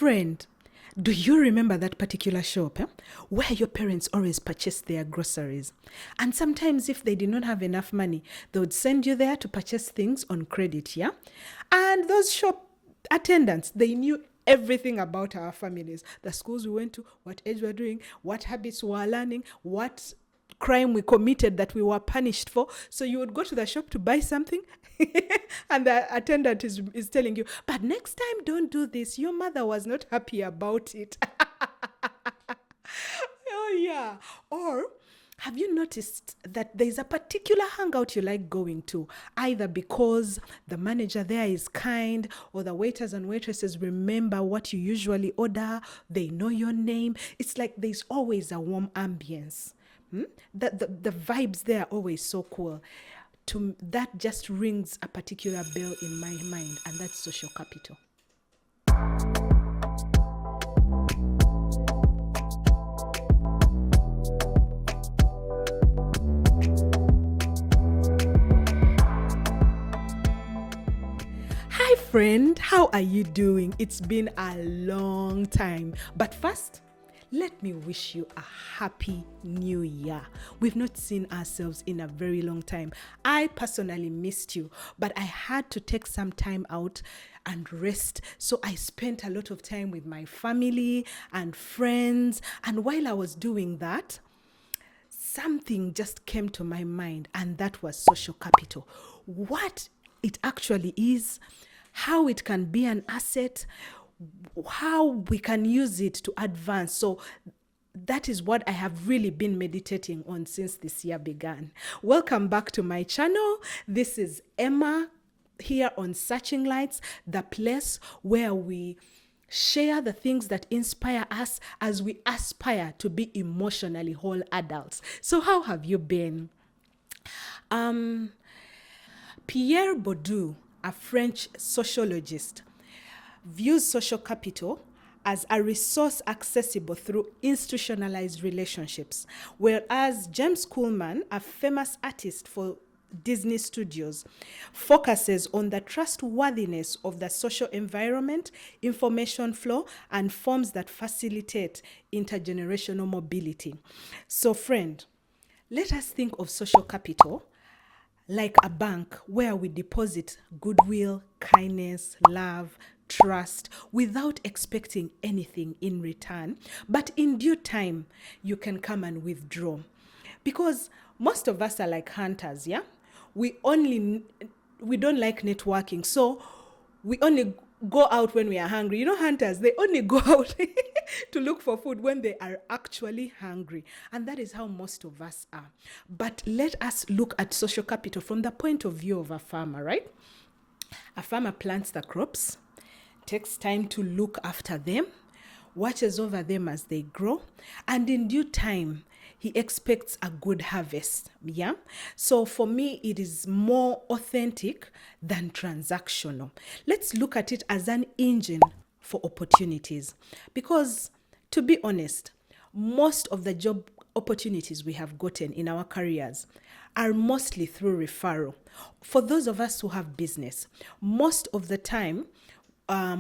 Friend, do you remember that particular shop where your parents always purchased their groceries? And sometimes if they did not have enough money, they would send you there to purchase things on credit, yeah? And those shop attendants, they knew everything about our families, the schools we went to, what age we were doing, what habits we were learning, what crime we committed that we were punished for. So you would go to the shop to buy something and the attendant is telling you, but next time don't do this. Your mother was not happy about it. Oh, yeah. Or have you noticed that there's a particular hangout you like going to, either because the manager there is kind or the waiters and waitresses remember what you usually order, they know your name. It's like there's always a warm ambience. The vibes there are always so cool. That just rings a particular bell in my mind, and that's social capital. Hi friend, how are you doing? It's been a long time. But first, let me wish you a happy new year. We've not seen ourselves in a very long time. I personally missed you, but I had to take some time out and rest. So I spent a lot of time with my family and friends. And while I was doing that, something just came to my mind, and that was social capital. What it actually is, how it can be an asset, how we can use it to advance. So that is what I have really been meditating on since this year began. Welcome back to my channel. This is Emma here on Searching Lights, the place where we share the things that inspire us as we aspire to be emotionally whole adults. So how have you been? Pierre Bourdieu, a French sociologist, views social capital as a resource accessible through institutionalized relationships, whereas James Kuhlman, a famous artist for Disney Studios, focuses on the trustworthiness of the social environment, information flow, and forms that facilitate intergenerational mobility. So, friend, let us think of social capital like a bank where we deposit goodwill, kindness, love, trust without expecting anything in return. But in due time, you can come and withdraw. Because most of us are like hunters, yeah? We don't like networking. So we only go out when we are hungry. You know, hunters, they only go out to look for food when they are actually hungry. And that is how most of us are. But let us look at social capital from the point of view of a farmer, right? A farmer plants the crops, takes time to look after them, watches over them as they grow, and in due time, he expects a good harvest. Yeah. So for me, it is more authentic than transactional. Let's look at it as an engine for opportunities. Because to be honest, most of the job opportunities we have gotten in our careers are mostly through referral. For those of us who have business, most of the time,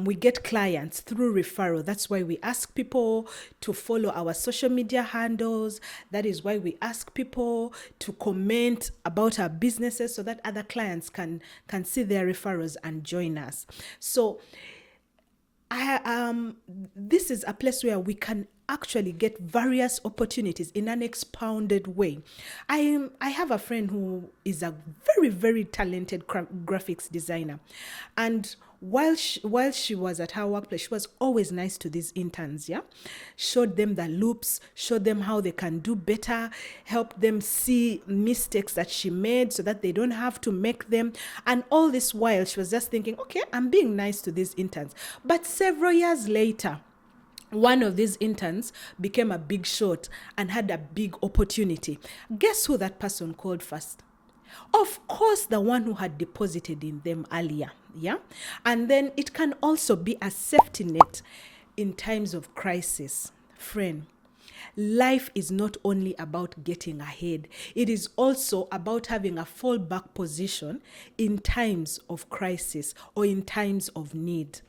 we get clients through referral. That's why we ask people to follow our social media handles. That is why we ask people to comment about our businesses so that other clients can see their referrals and join us. So this is a place where we can actually get various opportunities in an expounded way. I have a friend who is a very, very talented graphics designer. And while she was at her workplace, she was always nice to these interns, yeah? Showed them the loops, showed them how they can do better, helped them see mistakes that she made so that they don't have to make them. And all this while, she was just thinking, okay, I'm being nice to these interns. But several years later, one of these interns became a big shot and had a big opportunity. Guess who that person called first? Of course, the one who had deposited in them earlier, yeah? And then it can also be a safety net in times of crisis. Friend, life is not only about getting ahead. It is also about having a fallback position in times of crisis or in times of need.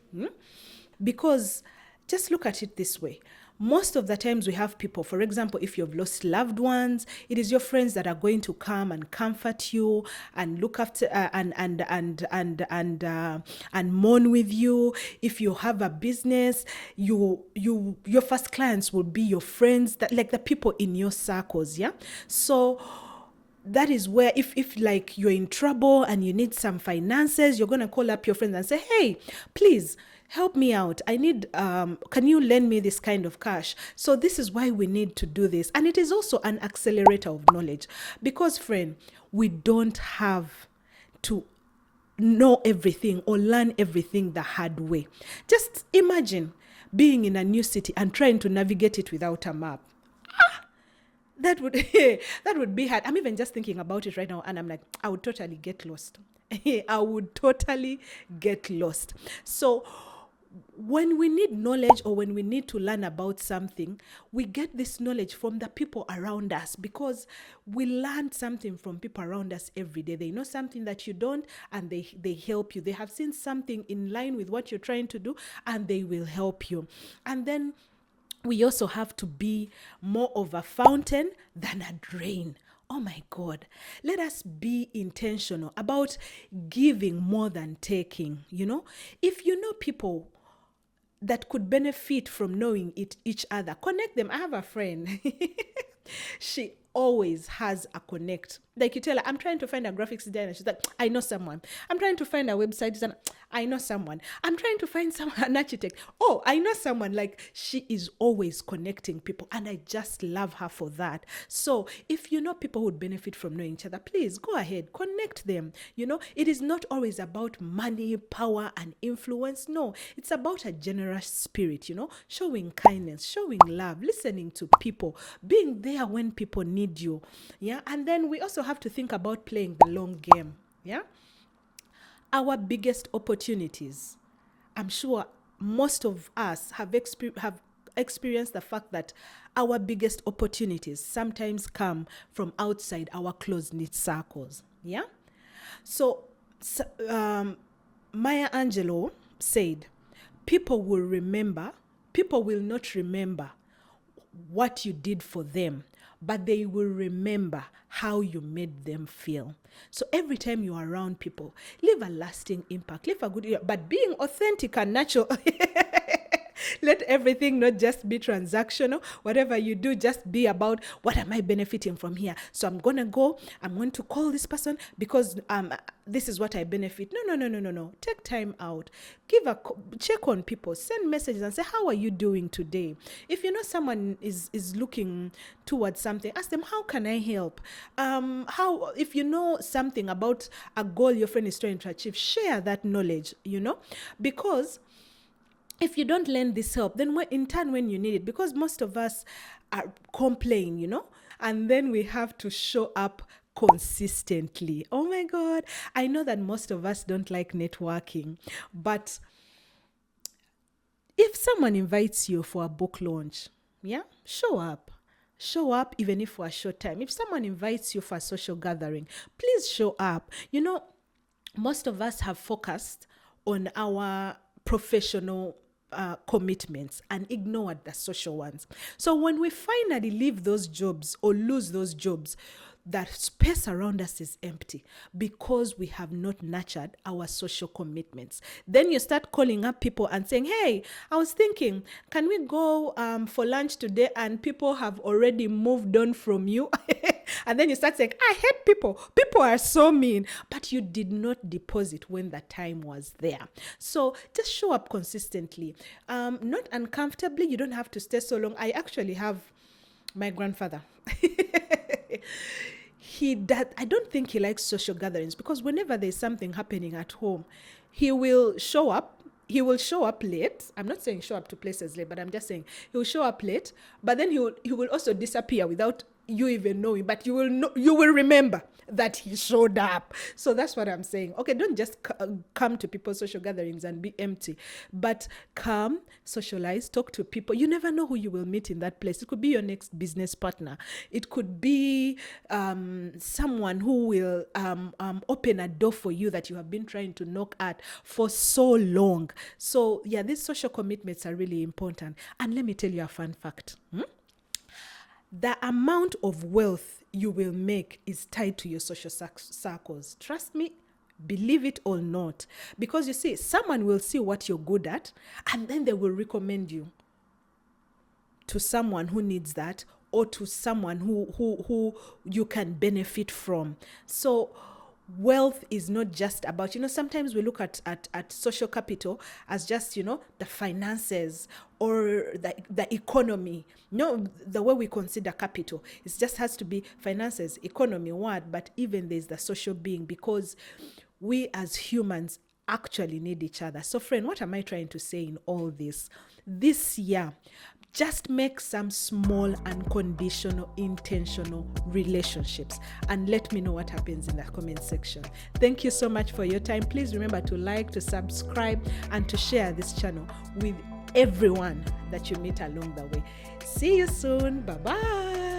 Because just look at it this way. Most of the times we have people, for example, if you've lost loved ones, it is your friends that are going to come and comfort you and look after and mourn with you. If you have a business, your first clients will be your friends, that like the people in your circles. Yeah. So that is where if like you're in trouble and you need some finances, you're going to call up your friends and say, hey, please help me out. I need, can you lend me this kind of cash? So this is why we need to do this. And it is also an accelerator of knowledge, because friend, we don't have to know everything or learn everything the hard way. Just imagine being in a new city and trying to navigate it without a map. That would that would be hard. I'm even just thinking about it right now, and I'm like, I would totally get lost. I would totally get lost. So when we need knowledge or when we need to learn about something, we get this knowledge from the people around us, because we learn something from people around us every day. They know something that you don't, and they help you. They have seen something in line with what you're trying to do, and they will help you. And then we also have to be more of a fountain than a drain. Oh my God. Let us be intentional about giving more than taking. If you know people that could benefit from knowing each other, connect them. I have a friend. She always has a connect. Like, you tell her, I'm trying to find a graphics designer. She's like, I know someone. I'm trying to find a website designer. I know someone. I'm trying to find an architect. Oh, I know someone. Like, she is always connecting people, and I just love her for that. So if you know people who would benefit from knowing each other, please go ahead, connect them. It is not always about money, power, and influence. No, it's about a generous spirit, showing kindness, showing love, listening to people, being there when people need you. Yeah. And then we also have to think about playing the long game. Yeah. Our biggest opportunities, I'm sure most of us have experienced the fact that our biggest opportunities sometimes come from outside our close-knit circles. Yeah. So Maya Angelou said, people will not remember what you did for them, but they will remember how you made them feel. So every time you're around people, leave a lasting impact, leave a good, but being authentic and natural. Let everything not just be transactional. Whatever you do, just be about, what am I benefiting from here? So I'm going to call this person because this is what I benefit. No. Take time out. Check on people. Send messages and say, how are you doing today? If you know someone is looking towards something, ask them, how can I help? If you know something about a goal your friend is trying to achieve, share that knowledge, because if you don't lend this help, then in turn when you need it, because most of us are complain, and then we have to show up consistently. Oh my God. I know that most of us don't like networking, but if someone invites you for a book launch, yeah, show up. Show up even if for a short time. If someone invites you for a social gathering, please show up. Most of us have focused on our professional commitments and ignored the social ones. So when we finally leave those jobs or lose those jobs, that space around us is empty because we have not nurtured our social commitments. Then you start calling up people and saying, hey, I was thinking, can we go for lunch today? And people have already moved on from you. And then you start saying, I hate people. People are so mean. But you did not deposit when the time was there. So just show up consistently. Not uncomfortably. You don't have to stay so long. I actually have my grandfather. I don't think he likes social gatherings, because whenever there's something happening at home, he will show up. He will show up late. I'm not saying show up to places late, but I'm just saying he will show up late, but then he will also disappear without you even know him, but you will remember that he showed up. So that's what I'm saying. Okay, don't just come to people's social gatherings and be empty, but come, socialize, talk to people. You never know who you will meet in that place. It could be your next business partner. It could be someone who will open a door for you that you have been trying to knock at for so long. So yeah, these social commitments are really important. And let me tell you a fun fact. The amount of wealth you will make is tied to your social circles. Trust me, believe it or not. Because you see, someone will see what you're good at, and then they will recommend you to someone who needs that, or to someone who you can benefit from. So wealth is not just about, sometimes we look at social capital as just, the finances or the economy. No, the way we consider capital, it just has to be finances, economy, what, but even there's the social being, because we as humans actually need each other. So friend, what am I trying to say in all this? This year, just make some small, unconditional, intentional relationships and let me know what happens in the comment section. Thank you so much for your time. Please remember to like, to subscribe, and to share this channel with everyone that you meet along the way. See you soon. Bye-bye.